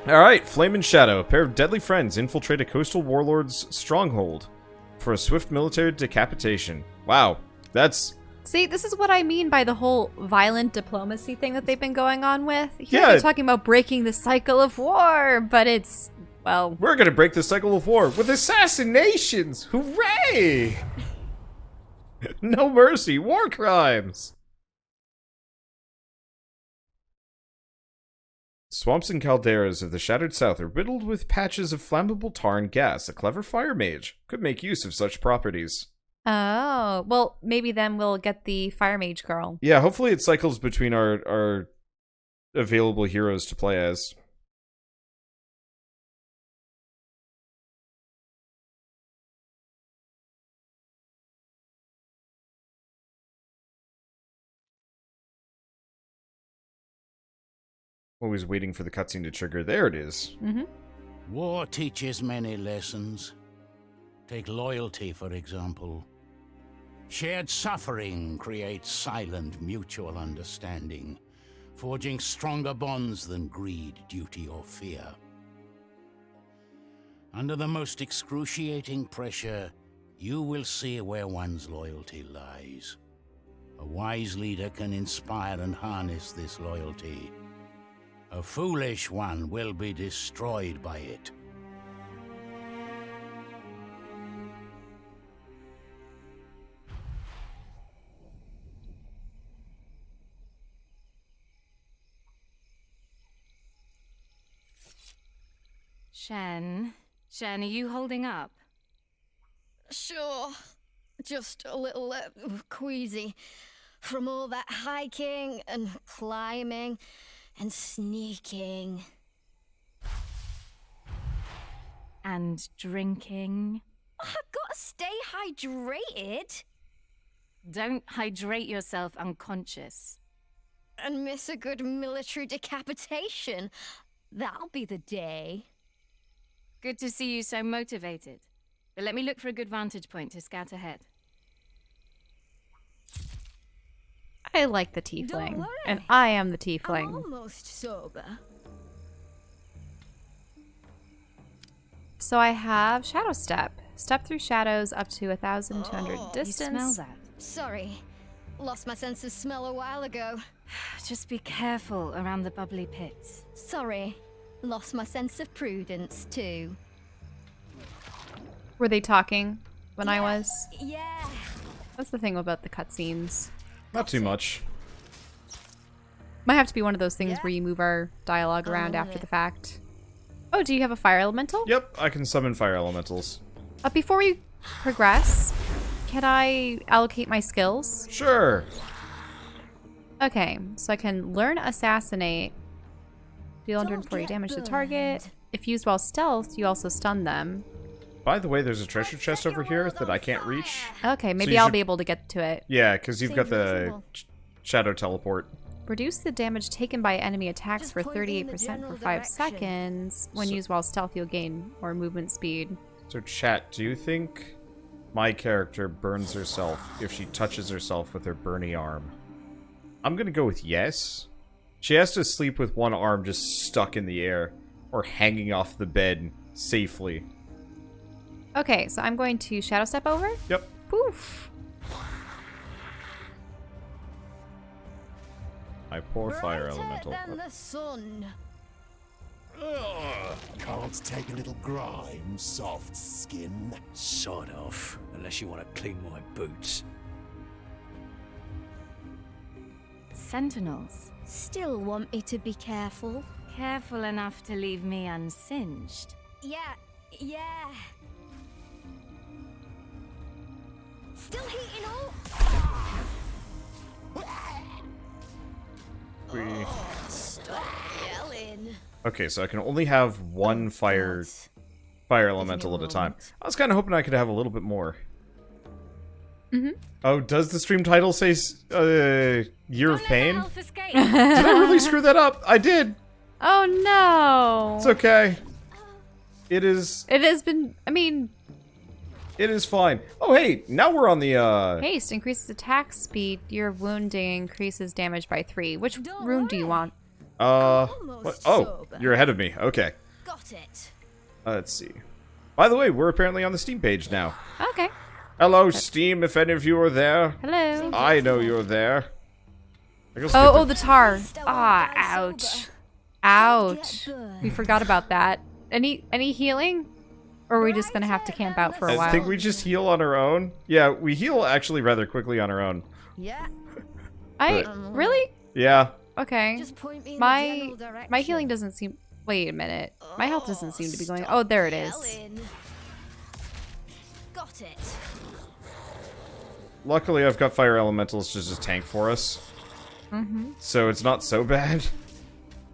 Alright, Flame and Shadow. A pair of deadly friends infiltrate a coastal warlord's stronghold for a swift military decapitation. Wow, that's... See, this is what I mean by the whole violent diplomacy thing that they've been going on with. Here Yeah. they're talking about breaking the cycle of war, but it's, well... We're gonna break the cycle of war with assassinations! Hooray! No mercy, war crimes! Swamps and calderas of the Shattered South are riddled with patches of flammable tar and gas. A clever fire mage could make use of such properties. Oh, well, maybe then we'll get the Fire Mage girl. Yeah, hopefully it cycles between our available heroes to play as. Always waiting for the cutscene to trigger. There it is. Mm-hmm. War teaches many lessons. Take loyalty, for example. Shared suffering creates silent mutual understanding, forging stronger bonds than greed, duty, or fear. Under the most excruciating pressure, you will see where one's loyalty lies. A wise leader can inspire and harness this loyalty. A foolish one will be destroyed by it. Shen, are you holding up? Sure. Just a little queasy. From all that hiking and climbing and sneaking. And drinking? I've got to stay hydrated. Don't hydrate yourself unconscious. And miss a good military decapitation. That'll be the day. Good to see you so motivated. But let me look for a good vantage point to scout ahead. I like the Don't tiefling. worry. And I am the I'm tiefling. almost sober. So I have Shadow Step. Step through shadows up to 1,200 Oh, distance. You smell that? Sorry. Lost my sense of smell a while ago. Just be careful around the bubbly pits. Sorry. Lost my sense of prudence, too. Were they talking when I Yeah, was? Yeah. That's the thing about the cutscenes. Not too much. Might have to be one of those things Yeah. where you move our dialogue I around love after it. the fact. Oh, do you have a fire elemental? Yep, I can summon fire elementals. Before we progress, can I allocate my skills? Sure. Okay, so I can learn Assassinate. Deal Don't 140 get damage to burned. target. If used while stealth, you also stun them. By the way, there's a treasure chest over here that I can't reach. Okay, maybe you I'll should- be able to get to it. Yeah, because you've got Seems the reasonable. shadow teleport. Reduce the damage taken by enemy attacks Just for point me in the 38% for general 5 direction. seconds. When So- used while stealth, you'll gain more movement speed. So chat, do you think my character burns herself if she touches herself with her burny arm? I'm gonna go with yes. She has to sleep with one arm just stuck in the air or hanging off the bed safely. Okay, so I'm going to Shadow Step over. Yep. Poof. My poor fire Brighter elemental. than the sun. Ugh, can't take a little grime, soft skin. Sort of, unless you want to clean my boots. Sentinels. Still want me to be careful. Careful enough to leave me unsinged. Yeah. Still heating up. We- Stop yelling. Okay, so I can only have one fire elemental at a time. I was kind of hoping I could have a little bit more. Mm-hmm. Oh, does the stream title say Year of Don't let Pain? the elf escape. Did I really screw that up? I did. Oh no! It's okay. It is. It has been. I mean, It is fine. Oh, hey, now we're on the. haste increases attack speed. Your wounding increases damage by 3. Which Don't rune do you worry. want? What? Oh, you're ahead of me. Okay. Got it. Let's see. By the way, we're apparently on the Steam page now. Okay. Hello, Steam, if any of you are there. Hello. I know you're there. I guess Oh, the tar. Ah, ouch. Ouch. We forgot about that. Any healing? Or are we just gonna have to camp out for a while? I think we just heal on our own. Yeah, we heal actually rather quickly on our own. Yeah. Really? Yeah. Okay. Just point me in the My general direction. my healing doesn't seem. Wait a minute. My health doesn't seem to be going. Oh, there it is. Yelling. Got it. Luckily, I've got fire elementals to just tank for us. So it's not so bad.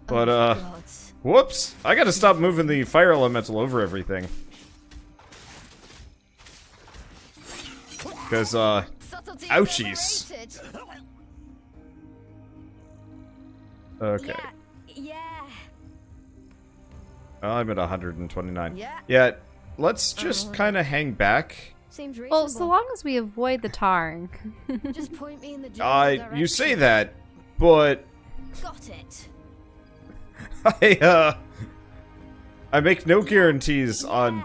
But, Gods. whoops! I gotta stop moving the fire elemental over everything. Because, Subtlety ouchies. overrated. Okay. Yeah. I'm at 129. Yeah. Yeah, let's just kind of hang back. Seems reasonable. Well, so long as we avoid the tar. Just point me in the general direction. You say that, but Got it. I make no guarantees on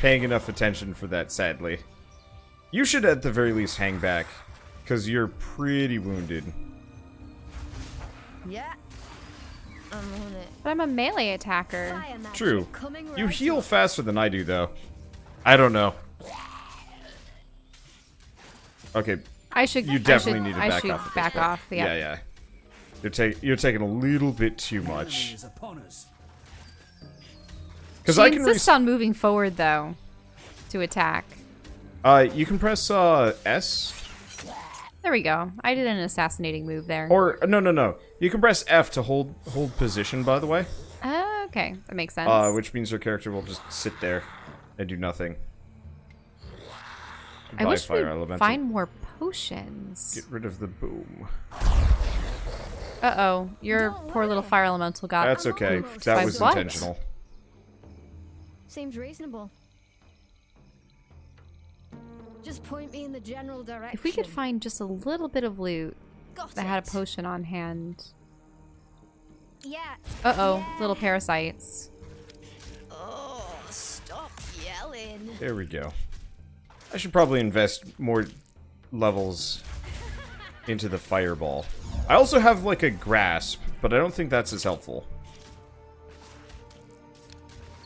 paying enough attention for that, sadly. You should at the very least hang back, because you're pretty wounded. Yeah. I'm on it. But I'm a melee attacker. Fire magic True. coming You right heal up. faster than I do, though. I don't know. Okay, I should. you definitely need to I back should off. at this back point. off. Yeah. Yeah. You're taking a little bit too Enemy much. is upon us. Because She I can insists on moving forward though, to attack. you can press S. There we go. I did an assassinating move there. Or no. You can press F to hold position. By the way, Okay, that makes sense. which means your character will just sit there and do nothing. I Goodbye, wish fire we'd elemental. find more potions. Get rid of the boom. Uh-oh, your poor little fire elemental got. That's okay. almost. That By was what? intentional. Seems reasonable. Just point me in the general direction. If we could find just a little bit of loot Got that had a it. potion on hand. Yeah. Uh-oh, Yeah. little parasites. Oh, stop yelling. There we go. I should probably invest more levels into the fireball. I also have like a grasp, but I don't think that's as helpful.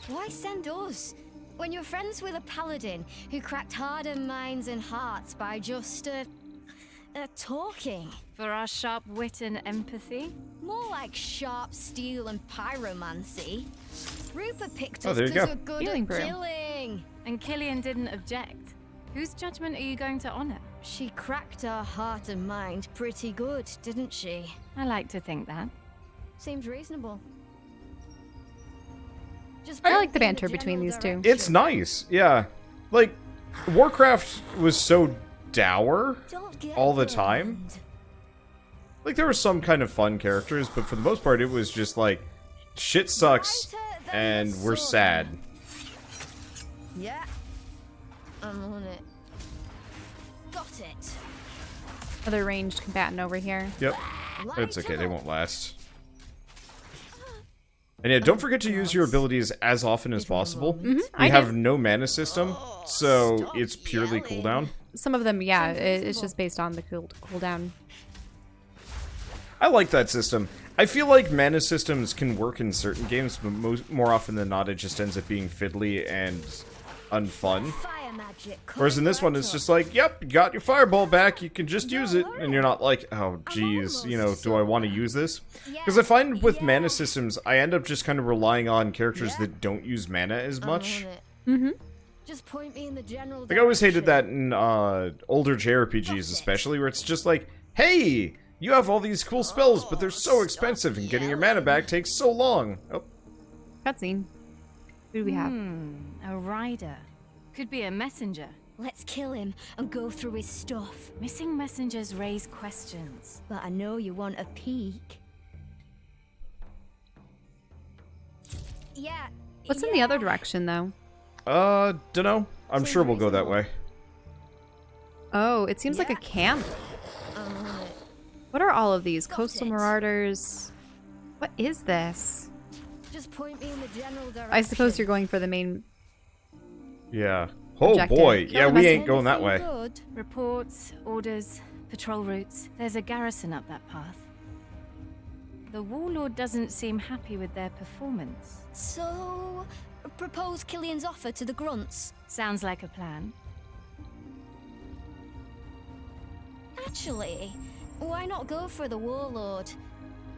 Why send us? When you're friends with a paladin who cracked harder minds and hearts by just, talking. For our sharp wit and empathy? More like sharp steel and pyromancy. Rupert picked Oh, us there you because go. we're good Healing at brew. killing. And Killian didn't object. Whose judgment are you going to honor? She cracked our heart and mind pretty good, didn't she? I like to think that. Seems reasonable. Just I point like the me in banter between general these two. direction. It's nice, yeah. Like, Warcraft was so dour Don't get all the time. burned. Like, there were some kind of fun characters, but for the most part, it was just like, shit sucks, Brighter than and the we're sun. sad. Yeah. I'm on it. Got it. Another ranged combatant over here. Yep. Light It's okay, they up. won't last. And yeah, don't forget to use your abilities as often as possible. We I have do. no mana system, so stop it's purely yelling. cooldown. Some of them, yeah, Seems it's reasonable. just based on the cooldown. I like that system. I feel like mana systems can work in certain games, but more often than not, it just ends up being fiddly and unfun. Fire magic. Whereas in this one, it's just like, yep, you got your fireball back, you can just use it, and you're not like, oh, geez, you know, do I want to use this? Because I find with mana systems, I end up just kind of relying on characters Yeah. that don't use mana as much. Mm-hmm. Just point me in the general Like, I always hated that direction. in older JRPGs, especially, where it's just like, hey, you have all these cool spells, but they're so expensive, and getting your mana back takes so long. Oh, Cutscene. Who do we have? A rider. Could be a messenger. Let's kill him and go through his stuff. Missing messengers raise questions. But I know you want a peek. Yeah. What's in the other direction, though? dunno. I'm sure we'll go that way. Oh, it seems like a camp. What are all of these? Got Coastal it. Marauders. What is this? Just point me in the general direction. I suppose you're going for the main... Yeah. Oh Objective. boy. Kill Yeah, the we messenger. ain't going that way. Anything good? Reports, orders, patrol routes. There's a garrison up that path. The warlord doesn't seem happy with their performance. So, propose Killian's offer to the grunts. Sounds like a plan. Actually, why not go for the warlord?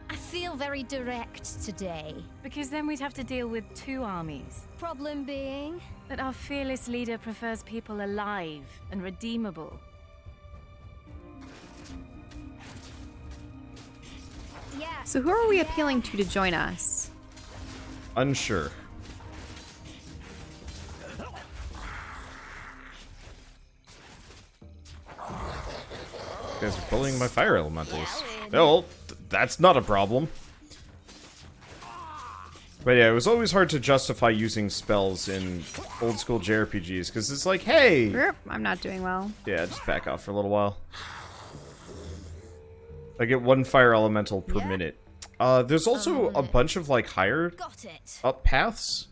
I feel very direct today. Because then we'd have to deal with 2 armies. Problem being, But our fearless leader prefers people alive and redeemable. yeah. So who are we appealing to join us? Unsure. You guys are bullying my fire elementals. Oh, well, that's not a problem. But yeah, it was always hard to justify using spells in old school JRPGs, because it's like, hey! Erp, I'm not doing well. Yeah, just back off for a little while. I get 1 fire elemental per Yeah. minute. There's also a bunch of, like, higher Got it. up paths.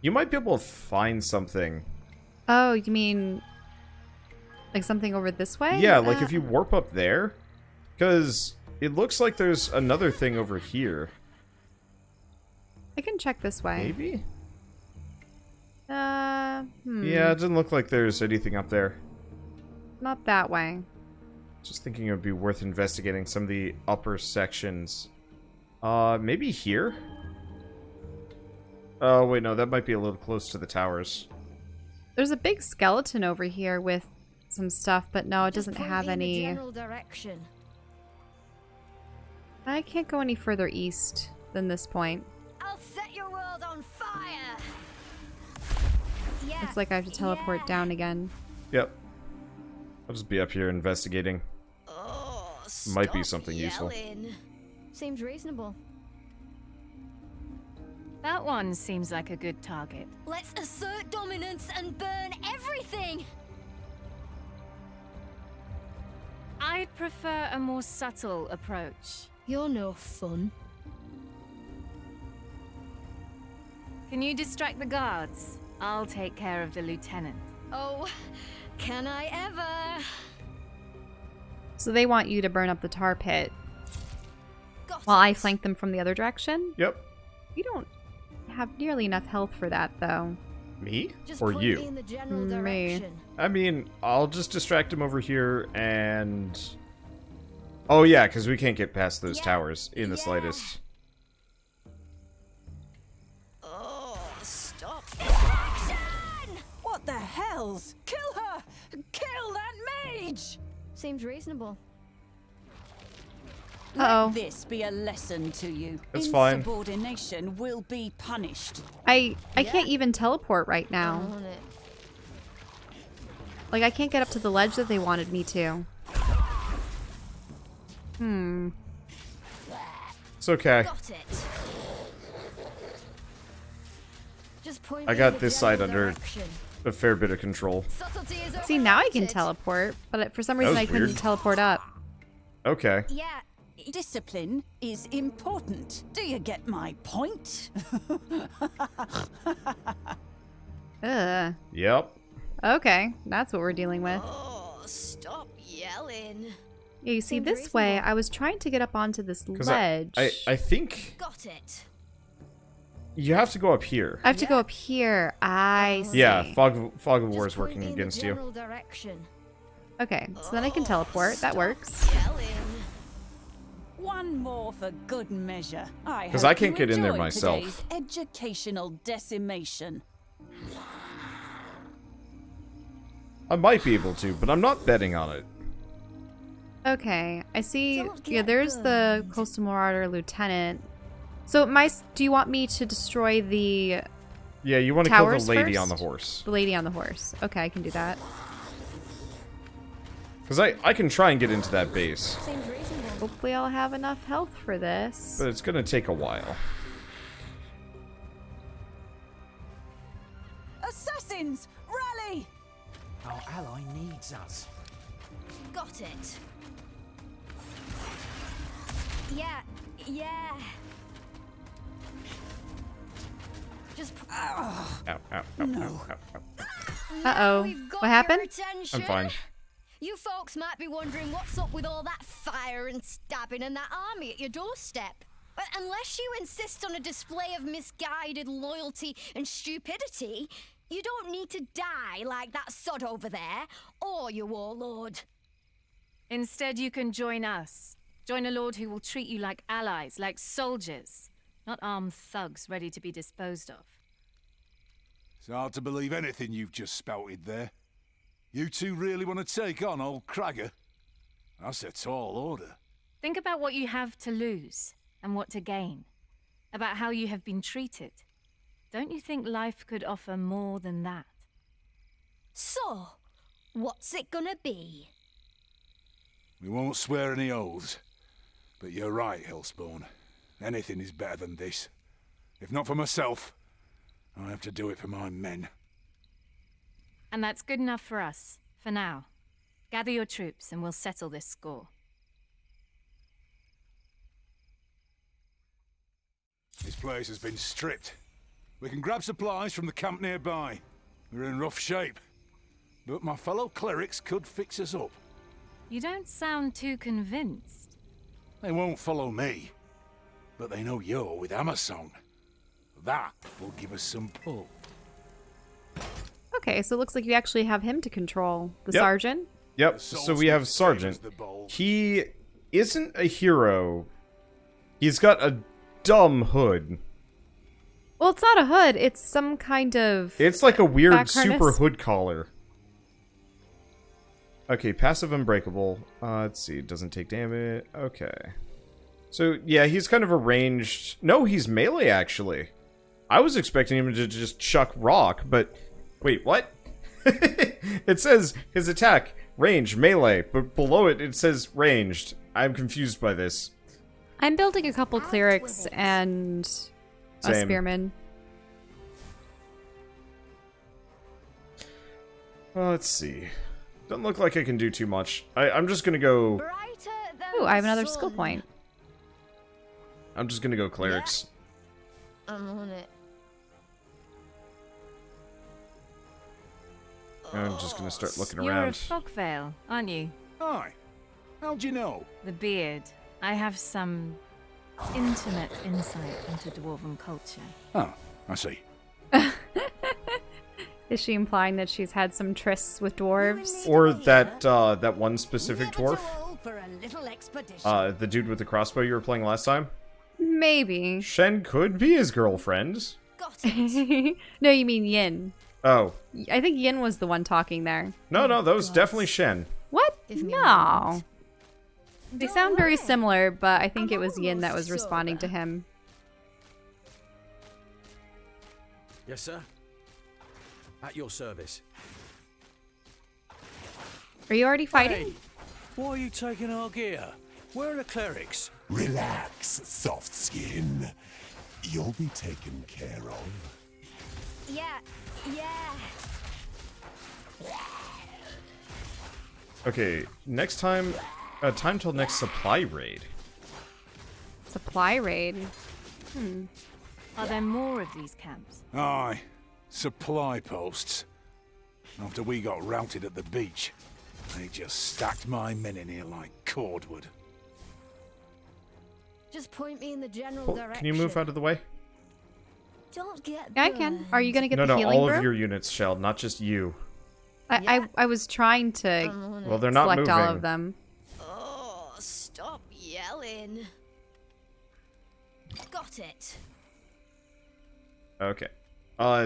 You might be able to find something. Oh, you mean... like something over this way? Yeah, like if you warp up there. Because it looks like there's another thing over here. I can check this way. Maybe? Hmm. Yeah, it doesn't look like there's anything up there. Not that way. Just thinking it would be worth investigating some of the upper sections. Maybe here? Oh, wait, no, that might be a little close to the towers. There's a big skeleton over here with some stuff, but no, it Just doesn't point have me in the any... general direction. I can't go any further east than this point. I'll set your world on fire. Yeah. Looks like I have to teleport yeah. down again. Yep. I'll just be up here investigating. Oh, Might be stop something useful. yelling. Seems reasonable. That one seems like a good target. Let's assert dominance and burn everything. I'd prefer a more subtle approach. You're no fun. Can you distract the guards? I'll take care of the lieutenant. Oh, can I ever? So they want you to burn up the tar pit Got while I it. flank them from the other direction? Yep. You don't have nearly enough health for that, though. Me? Just Or point me you? in the general Me. direction. I mean, I'll just distract him over here and... Oh yeah, because we can't get past those Yeah, towers in the yeah. slightest. Oh, stop action! What the hells? Kill her! Kill that mage! Seems reasonable. Uh-oh. Let this be a lesson to you. It's fine. Insubordination will be punished. I can't even teleport right now. On it. Like, I can't get up to the ledge that they wanted me to. It's okay. Got it. Just point I me got in the this side general under direction. a fair bit of control. Subtlety is See, now I can overrated. teleport, but for some That reason was I couldn't weird. teleport up. Okay. Yeah. Discipline is important. Do you get my point? Ugh. Yep. Okay, that's what we're dealing with. Oh, stop yelling. Yeah, you see, Seems this way, reasonable. I was trying to get up onto this 'Cause ledge. I think Got it. you have to go up here. I have to go Yeah. up here. I see. Yeah, fog of War is Just point working me in the against you. general direction. Okay, so then I can teleport. That Stop works. Yelling. One more for good measure. 'Cause I can't get in there myself. Today's educational decimation. I might be able to, but I'm not betting on it. Okay, I see. Don't Yeah, get there's the burned. Coastal Marauder Lieutenant. So, do you want me to destroy the Yeah, you want to kill the Towers lady first? on the horse. lady on the horse? Okay, I can do that. Because I can try and get into that base, Seems reasonable. Hopefully I'll have enough health for this. but it's going to take a while. Assassins, rally! Our ally needs us. Got it. Yeah. Just. Ow, ow, ow, No. ow, ow, ow. Uh-oh. We've got What your happened? attention. I'm fine. You folks might be wondering what's up with all that fire and stabbing and that army at your doorstep. But unless you insist on a display of misguided loyalty and stupidity, you don't need to die like that sod over there, or your warlord. Instead, you can join us. Join a lord who will treat you like allies, like soldiers, not armed thugs ready to be disposed of. It's hard to believe anything you've just spouted there. You two really want to take on old Cragger? That's a tall order. Think about what you have to lose and what to gain. About how you have been treated. Don't you think life could offer more than that? So, what's it gonna be? We won't swear any oaths. But you're right, Hellspawn. Anything is better than this. If not for myself, I have to do it for my men. And that's good enough for us, for now. Gather your troops and we'll settle this score. This place has been stripped. We can grab supplies from the camp nearby. We're in rough shape. But my fellow clerics could fix us up. You don't sound too convinced. They won't follow me. But they know you're with Hammersong. That will give us some pull. Okay, so it looks like you actually have him to control. The Yep. sergeant? Yep, so we have Sergeant. He isn't a hero. He's got a dumb hood. Well, it's not a hood. It's some kind of... It's like a weird back super harness. hood collar. Okay, passive unbreakable. Let's see, doesn't take damage. Okay. So, yeah, he's kind of a ranged... No, he's melee, actually. I was expecting him to just chuck rock, but... Wait, what? It says his attack, range, melee, but below it, it says ranged. I'm confused by this. I'm building a couple clerics and a Same. spearman. Well, let's see. Doesn't look like I can do too much. I'm just gonna go... Brighter than Ooh, I have the another skill sun. point. I'm just gonna go clerics. I'm on it. I'm just gonna start looking You're a around. Fogvale, aren't you? Hi. How'd you know? The beard. I have some intimate insight into dwarven culture. Oh, I see. Is she implying that she's had some trysts with dwarves? Or that, that one specific Never too dwarf. old for a little expedition. The dude with the crossbow you were playing last time. Maybe. Shen could be his girlfriend. Got it. No, you mean Yin. Oh. I think Yin was the one talking there. No, that was definitely Shen. What? Give me a No. moment. They Don't sound very worry. similar, but I think it I'm was Yin that was almost responding to sober. him. Yes, sir. At your service. Are you already fighting? Hey, why are you taking our gear? Where are the clerics? Relax, soft skin. You'll be taken care of. Yeah. Okay, next time... time till next supply raid. Supply raid. Are there more of these camps? Aye. Supply posts. After we got routed at the beach, they just stacked my men in here like cordwood. Just point me in the general Oh, direction. can you move out of the way? Don't get Yeah, I can. Are you gonna get No, the no, healing all brew? of your units, Shell, not just you. I was trying to I'm on Well, it. they're not select moving. all of them. Oh, stop yelling. Got it. Okay.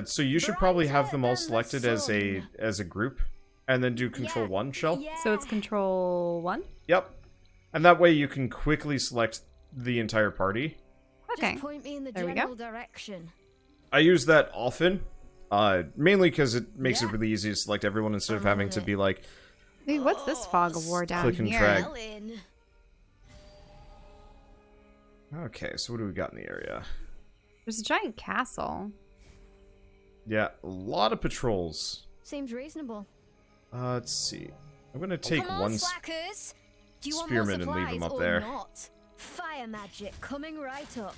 So you should probably have them all selected as a group, and then do Control Yeah, 1, Shell. Yeah. So it's control 1? Yep. And that way you can quickly select the entire party. Okay. Just point me in the There we go. general direction. I use that often, mainly because it makes it Yeah. really easy to select everyone instead of having to be like, Dude, what's this fog of war down Click and here? drag. Yelling. okay, so what do we got in the area? There's a giant castle. Yeah, a lot of patrols. Seems reasonable. Let's see. I'm gonna take Come on, one slackers. Do you spearman want and more leave him supplies up or there. Not? Fire magic coming right up.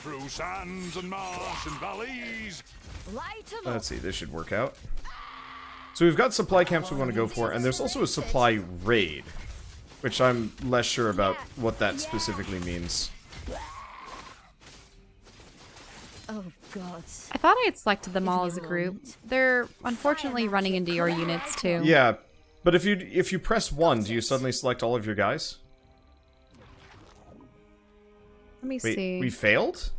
Through sands and marsh and valleys. Light 'em up. Let's see, this should work out. So we've got supply camps we want to go for, and there's also a supply raid, which I'm less sure about what that specifically means. Oh god. I thought I had selected them all as a group. They're unfortunately running into your units too. Yeah, but if you press 1, do you suddenly select all of your guys? Let me Wait, see. we failed?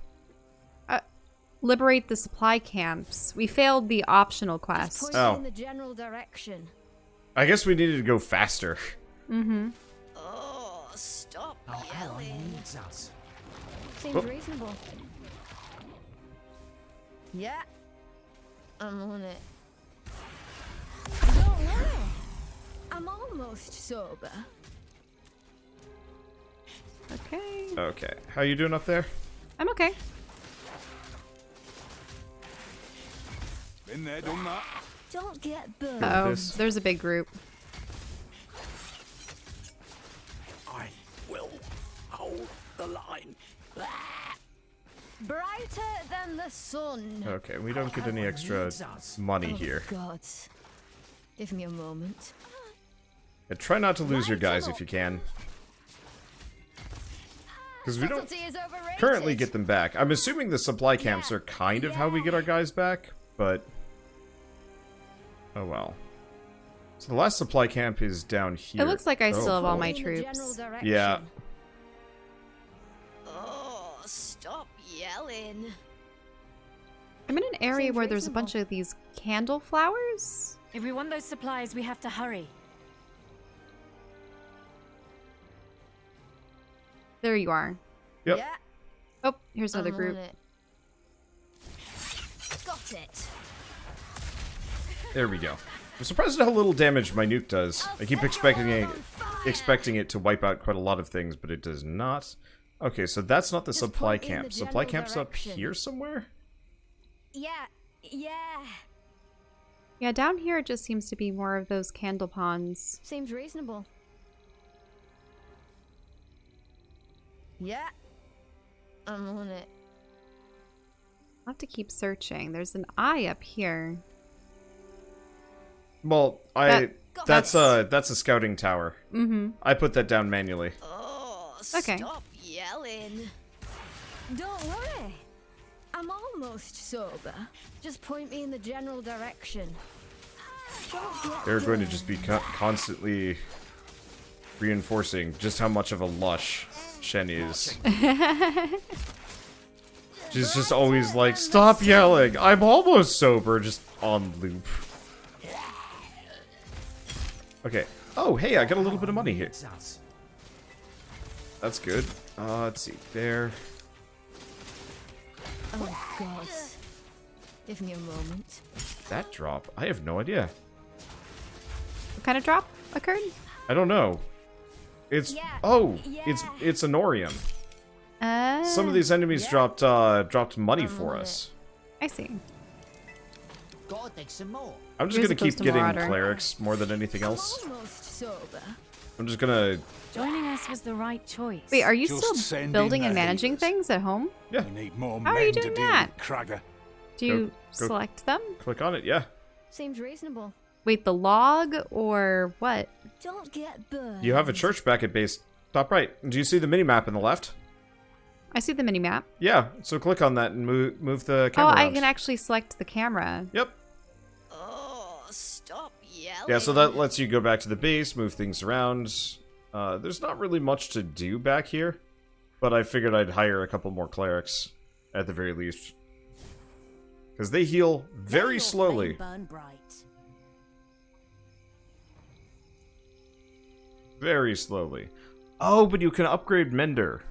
Liberate the supply camps. We failed the optional quest. Point Oh. in the general direction. I guess we needed to go faster. Mm-hmm. Oh, stop Our ally yelling. needs us. Seems Oh. reasonable. Yeah. I'm on it. Don't worry. I'm almost sober. Okay. Okay, how you doing up there? I'm okay. Been there, done that. Don't get burned. Uh-oh, This- there's a big group. I will hold the line. Brighter than the sun. Okay, we don't get any Ally extra needs us. money Oh, here. God. Give me a moment. And try not to lose your guys if you can. Because we don't Subtlety is overrated. currently get them back. I'm assuming the supply camps are kind of how we get our guys back, but... oh well. So the last supply camp is down here. It looks like I Oh, still have all cool. my In the general troops. direction. Yeah. Oh, stop yelling. I'm in an area Seems where there's a reasonable. bunch of these candle flowers. If we want those supplies, we have to hurry. There you are. Yep. Yeah. Oh, here's another I'm group. on it. Got it. There we go. I'm surprised at how little damage my nuke does. I keep expecting it to wipe out quite a lot of things, but it does not. Okay, so that's not the Just supply point in the camp. Supply general camp's up direction. here somewhere? Yeah. Yeah. Yeah, down here it just seems to be more of those candle ponds. Seems reasonable. Yeah. I'm on it. I'll have to keep searching. There's an eye up here. Well, that's a scouting tower. Mm-hmm. I put that down manually. Oh, Okay. stop yelling. Don't worry. I'm almost sober. Just point me in the general direction. Don't get They're going to burned. just be constantly reinforcing just how much of a lush Shen is. She's just always like, stop yelling, I'm almost sober, just on loop. Okay. Oh, hey, I got a little bit of money here. Needs us. That's good. Let's see. There. Oh, God. Give me a moment. That drop? I have no idea. What kind of drop occurred? I don't know. It's... Yeah, oh! yeah. It's an Orium. Some of these enemies dropped money for us. I see. Gotta take some more. I'm just Here's gonna a close keep to getting Marauder. clerics more than anything else. Almost sober. I'm just gonna... Joining us was the right choice. Wait, are you Just still send in building the and managing healers. things at home? Yeah. We need more How are men you to doing deal that? with Cragger. Do you Go- select them? Click on it, yeah. Seems reasonable. Wait, the log or what? Don't get burned. You have a church back at base. Top right. Do you see the mini-map in the left? I see the mini map. Yeah, so click on that and move the Oh, camera I around. can actually select the camera. Yep. Oh, stop yelling. Yeah, so that lets you go back to the base, move things around. There's not really much to do back here, but I figured I'd hire a couple more clerics, at the very least. Because they heal very slowly. Burn bright. Very slowly. Oh, but you can upgrade Mender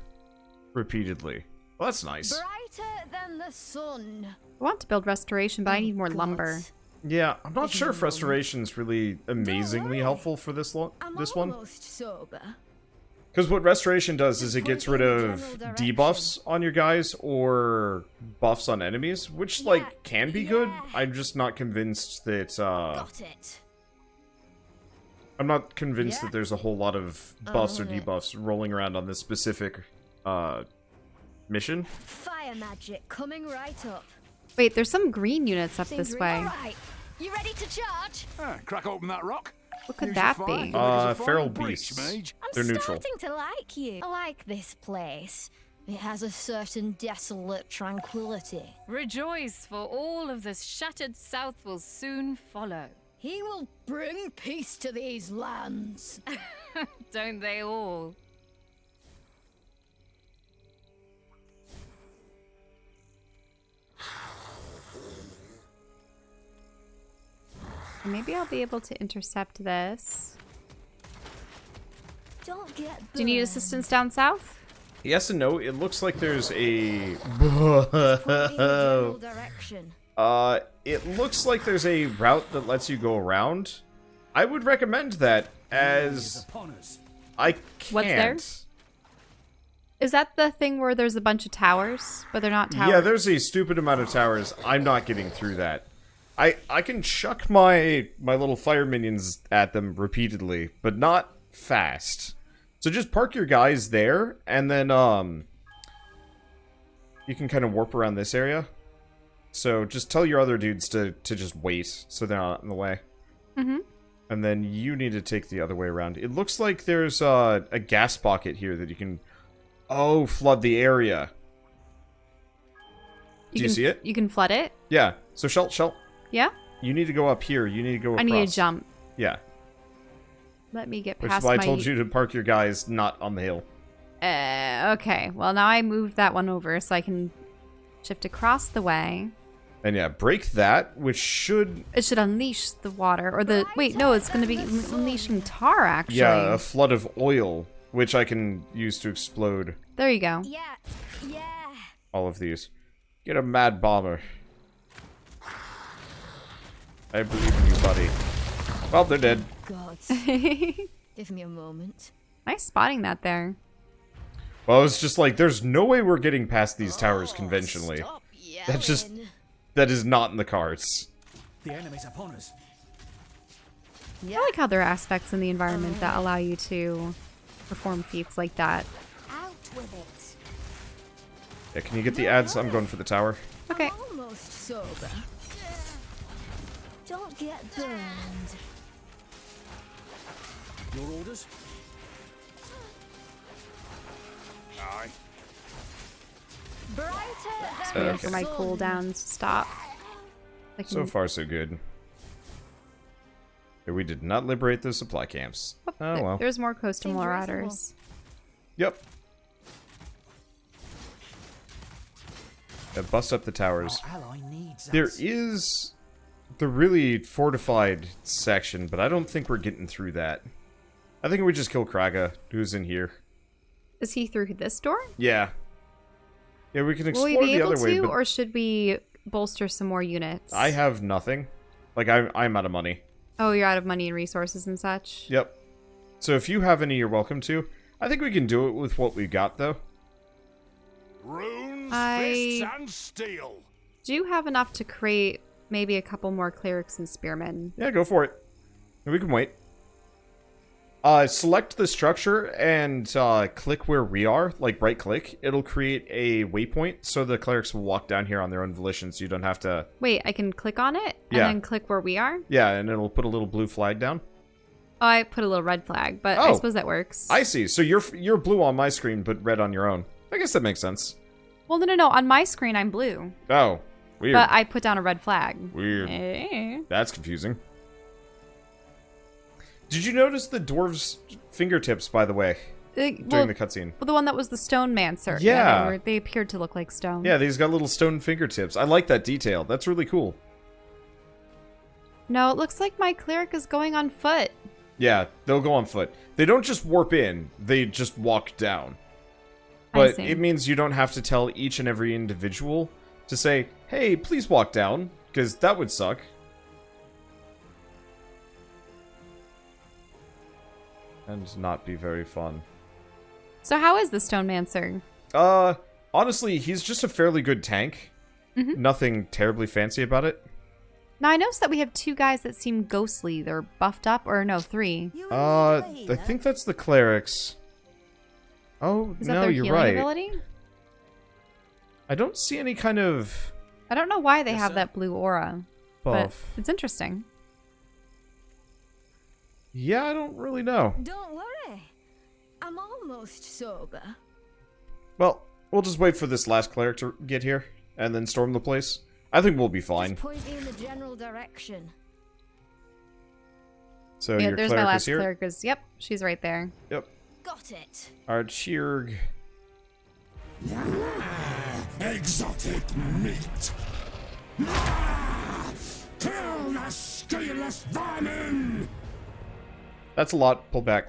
repeatedly. Well, that's nice. Brighter than the sun. I want to build restoration, but I need more God. lumber. Yeah, I'm not Give me sure a if moment. restoration's really amazingly worry. helpful for this one. Almost sober. Because what restoration does is it Just gets point rid in the of general direction. debuffs on your guys or buffs on enemies, which Yeah, like can be good. yeah. I'm just not convinced that Got it. I'm not convinced that there's a whole lot of buffs or debuffs rolling around on this specific mission. Fire magic coming right up. Wait, there's some green units up Seems this green. way. All right. You ready to charge? Crack open that rock. What could Use that your be? fire. It's a Feral fine breach, beasts. mage. I'm They're neutral. starting to like you. I like this place. It has a certain desolate tranquility. Rejoice, for all of the shattered south will soon follow. He will bring peace to these lands. Don't they all? Maybe I'll be able to intercept this. Don't get Do you need burned. assistance down south? Yes and no. It looks like there's a... Point me in the general direction. It looks like there's a route that lets you go around. I would recommend that, as Upon us. I can't. What's there? Is that the thing where there's a bunch of towers, but they're not towers? Yeah, there's a stupid amount of towers. I'm not getting through that. I can chuck my little fire minions at them repeatedly, but not fast. So just park your guys there, and then you can kind of warp around this area. So just tell your other dudes to just wait, so they're not in the way. Mm-hmm. And then you need to take the other way around. It looks like there's a gas pocket here that you can... Oh, flood the area. Do you see it? You can flood it? Yeah. So, Chelle, Yeah? you need to go up here. You need to go across. I need to jump. Yeah. Let me get Which past is why I my... told you to park your guys not on the hill. Okay. Well, now I moved that one over so I can shift across the way. And yeah, break that, which should... It should unleash the water. Or the... Wait, no, it's going to be unleashing tar, actually. Yeah, a flood of oil, which I can use to explode There you go. Yeah, yeah. all of these. Get a mad bomber. I believe in you, buddy. Well, they're dead. God. Give me a moment. Nice spotting that there. Well, it's just like, there's no way we're getting past these towers conventionally. Stop That's just... yelling. That is not in the cards. The enemy's upon us. I like how there are aspects in the environment that allow you to perform feats like that. Out with it. Yeah, can you get the ads? I'm going for the tower. Okay. I'm almost sober. Don't get burned. Your orders? Aye. Brighter Waiting Okay. for my cooldowns to stop. I So can- far, so good. Yeah, we did not liberate the supply camps. Oh, well. There's more coastal Seems marauders. Yep. Yeah, bust up the towers. Our ally needs There us. is the really fortified section, but I don't think we're getting through that. I think we just kill Kraga, who's in here. Is he through this door? Yeah. Yeah, we can Will explore we be the able other way, to, but or should we bolster some more units? I have nothing. Like, I'm out of money. Oh, you're out of money and resources and such? Yep. So if you have any, you're welcome to. I think we can do it with what we got, though. Runes, I- fists, and steel. Do you have enough to create maybe a couple more clerics and spearmen? Yeah, go for it. We can wait. Select the structure and click where we are, like right-click. It'll create a waypoint, so the clerics will walk down here on their own volition, so you don't have to... Wait, I can click on it and Yeah. then click where we are? Yeah, and it'll put a little blue flag down. Oh, I put a little red flag, but I Oh. suppose that works. I see. So you're blue on my screen, but red on your own. I guess that makes sense. Well, no. On my screen, I'm blue. Oh, weird. But I put down a red flag. Weird. Eh. That's confusing. Did you notice the dwarves' fingertips, by the way, Well, during the cutscene? well, the one that was the stone mancer. Yeah. They appeared to look like stone. Yeah, these got little stone fingertips. I like that detail. That's really cool. No, it looks like my cleric is going on foot. Yeah, they'll go on foot. They don't just warp in, they just walk down. I But see. it means you don't have to tell each and every individual to say, hey, please walk down, because that would suck. And not be very fun. So how is the stone mancer? Honestly, he's just a fairly good tank. Mhm. Nothing terribly fancy about it. Now, I noticed that we have 2 guys that seem ghostly. They're buffed up, or no, 3. I think that's the clerics. Oh, Is that no, their you're healing right. ability? I don't see any kind of I don't know why they have that blue aura, but buff. it's interesting. Yeah, I don't really know. Don't worry. I'm almost sober. Well, we'll just wait for this last cleric to get here, and then storm the place. I think we'll be fine. Just point me in the general direction. So Yeah, your there's cleric my is last here? cleric. Yep, she's right there. Yep. Got it. Archirg. Exotic meat! Kill the scaleless vermin! That's a lot. Pull back.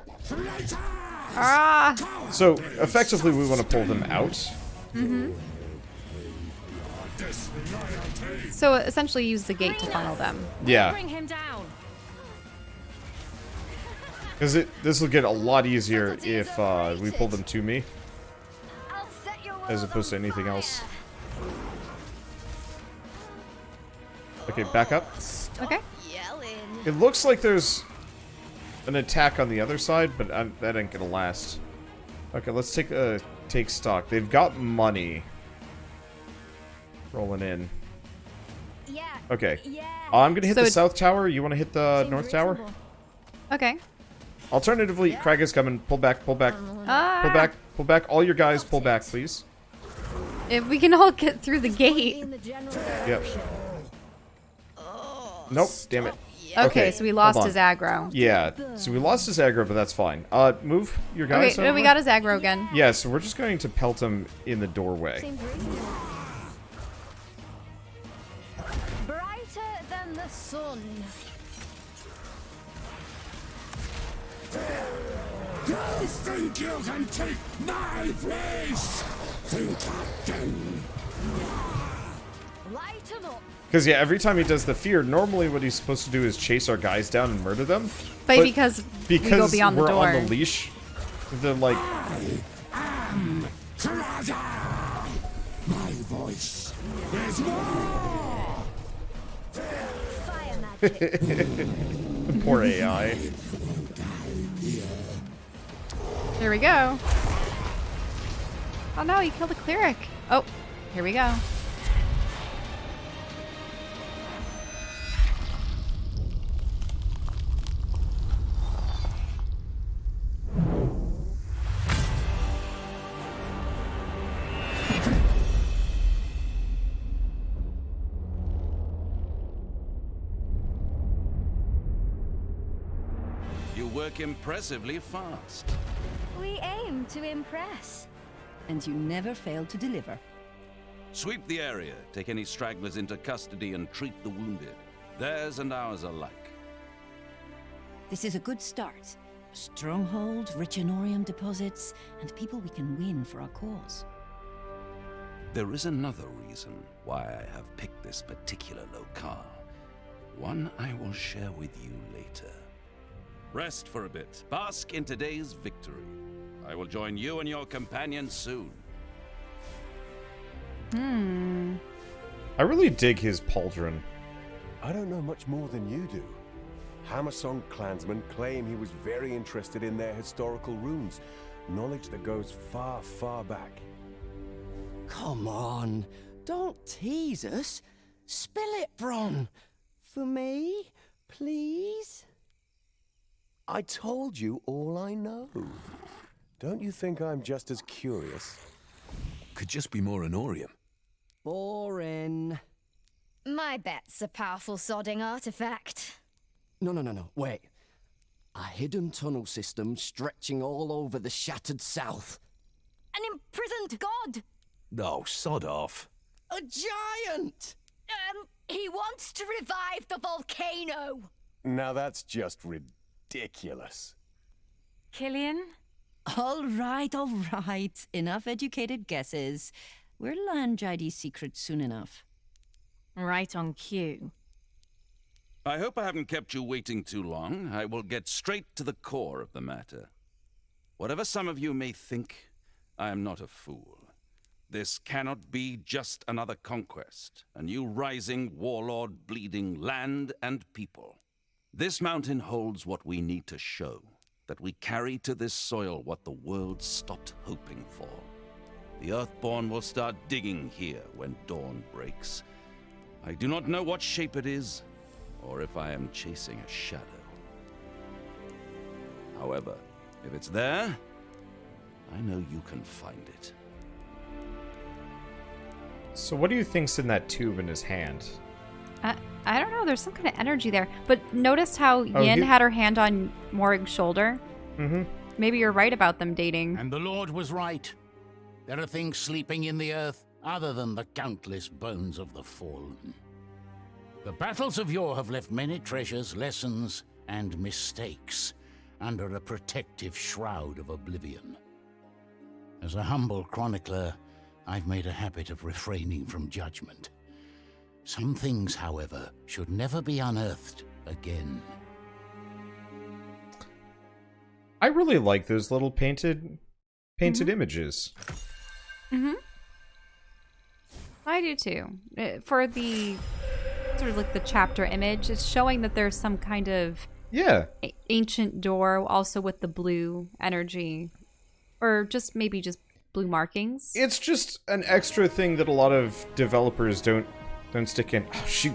Ah! So, effectively, we want to pull them out. Mm-hmm. So, essentially use the gate to funnel them. Yeah. Bring him down. Because this will get a lot easier if we pull them to me, I'll set your as world opposed to on anything fire. else. Okay, back up. Okay. Yelling. It looks like there's an attack on the other side, but that ain't gonna last. Okay, let's take stock. They've got money rolling in. Yeah. Okay. Yeah. I'm gonna hit So the south tower. You want to hit the Seems north tower? reasonable. Okay. Alternatively, Crag is coming. Pull back. Pull back. Ah! Pull back. Pull back. All your guys, pull back, please. If we can all get through the Point me gate. in the general Yep. direction. Oh, Nope. Damn it. Okay, so we lost hold his on. aggro. Yeah. So we lost his aggro, but that's fine. Move your guys. Okay, no, we over. got his aggro again. Yeah, so we're just going to pelt him in the doorway. Seems reasonable. Brighter than the sun. You think you can take my place? Think again. Light 'em up. Because, yeah, every time he does the fear, normally what he's supposed to do is chase our guys down and murder them. But because we go beyond the we're door. on the leash, they're like... Kraga! My voice is more! Fire magic. Poor AI. Here we go. Oh no, you killed a cleric. Oh, here we go. You work impressively fast. We aim to impress. And you never fail to deliver. Sweep the area, take any stragglers into custody, and treat the wounded. Theirs and ours alike. This is a good start. A stronghold, rich in Orium deposits, and people we can win for our cause. There is another reason why I have picked this particular locale. One I will share with you later. Rest for a bit. Bask in today's victory. I will join you and your companions soon. I really dig his pauldron. I don't know much more than you do. Hammersong clansmen claim he was very interested in their historical runes, knowledge that goes far, far back. Come on, don't tease us. Spill it, Bron. For me, please? I told you all I know. Don't you think I'm just as curious? Could just be more Orium. Boring. My bet's a powerful sodding artifact. No, wait. A hidden tunnel system stretching all over the shattered south. An imprisoned god. No, sod off. A giant! He wants to revive the volcano. Now that's just ridiculous. Killian? All right. Enough educated guesses. We'll learn JD's secrets soon enough. Right on cue. I hope I haven't kept you waiting too long. I will get straight to the core of the matter. Whatever some of you may think, I am not a fool. This cannot be just another conquest, a new rising warlord bleeding land and people. This mountain holds what we need to show, that we carry to this soil what the world stopped hoping for. The Earthborn will start digging here when dawn breaks. I do not know what shape it is, or if I am chasing a shadow. However, if it's there, I know you can find it. So what do you think's in that tube in his hand? I don't know. There's some kind of energy there. But notice how Yin had her hand on Morg's shoulder? Mm-hmm. Maybe you're right about them dating. And the Lord was right. There are things sleeping in the earth other than the countless bones of the fallen. The battles of yore have left many treasures, lessons, and mistakes under a protective shroud of oblivion. As a humble chronicler, I've made a habit of refraining from judgment. Some things, however, should never be unearthed again. I really like those little painted images. Mm-hmm. I do too. For the sort of like the chapter image, it's showing that there's some kind of ancient door, also with the blue energy, or just maybe just blue markings. It's just an extra thing that a lot of developers don't stick in. Oh shoot!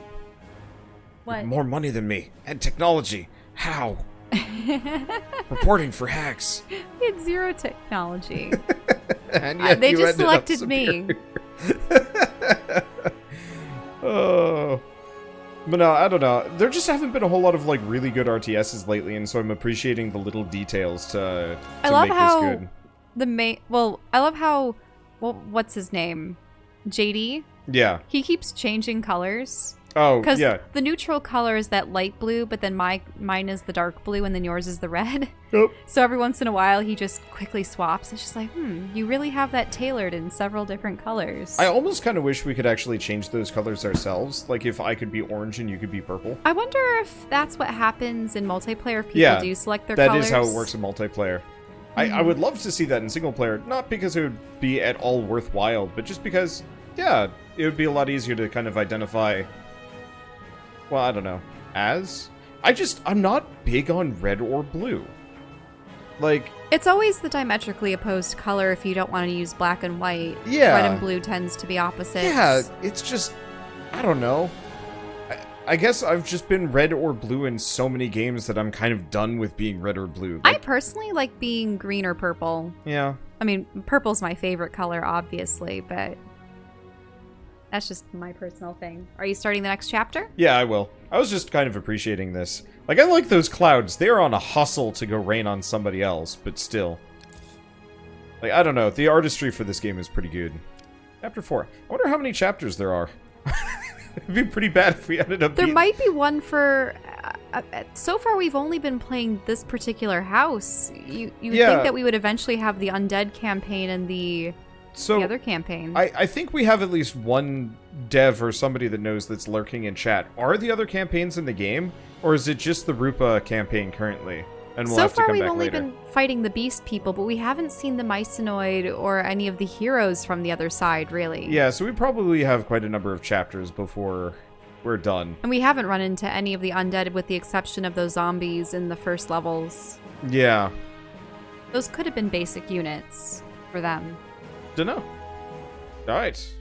What? More money than me and technology. How? Reporting for hacks. We had zero technology. And yet they you just ended up selected me. Oh. But no, I don't know. There just haven't been a whole lot of like really good RTSs lately, and so I'm appreciating the little details to I love make how this good. I love how what's his name? JD? Yeah. He keeps changing colors. Oh, because yeah. the neutral color is that light blue, but then mine is the dark blue, and then yours is the red. Yep. So every once in a while, he just quickly swaps. It's just like, you really have that tailored in several different colors. I almost kind of wish we could actually change those colors ourselves. Like if I could be orange and you could be purple. I wonder if that's what happens in multiplayer. People do select their colors. That is how it works in multiplayer. I would love to see that in single player, not because it would be at all worthwhile, but just because, yeah, it would be a lot easier to kind of identify. Well, I don't know. I'm not big on red or blue. Like, it's always the diametrically opposed color if you don't want to use black and white. Yeah. Red and blue tends to be opposites. Yeah, it's just, I don't know. I guess I've just been red or blue in so many games that I'm kind of done with being red or blue. I personally like being green or purple. Yeah. I mean, purple's my favorite color, obviously, but that's just my personal thing. Are you starting the next chapter? Yeah, I will. I was just kind of appreciating this. Like, I like those clouds. They're on a hustle to go rain on somebody else, but still. Like, I don't know. The artistry for this game is pretty good. Chapter 4. I wonder how many chapters there are. It'd be pretty bad if we ended up There might be one for... so far, we've only been playing this particular house. You would think that we would eventually have the Undead campaign and the other campaign. I think we have at least one dev or somebody that knows that's lurking in chat. Are the other campaigns in the game? Or is it just the Rupa campaign currently? And we'll have to come back later. So far, we've only been fighting the beast people, but we haven't seen the Mycenoid or any of the heroes from the other side, really. Yeah, so we probably have quite a number of chapters before we're done. And we haven't run into any of the undead with the exception of those zombies in the first levels. Yeah. Those could have been basic units for them. Dunno. Alright.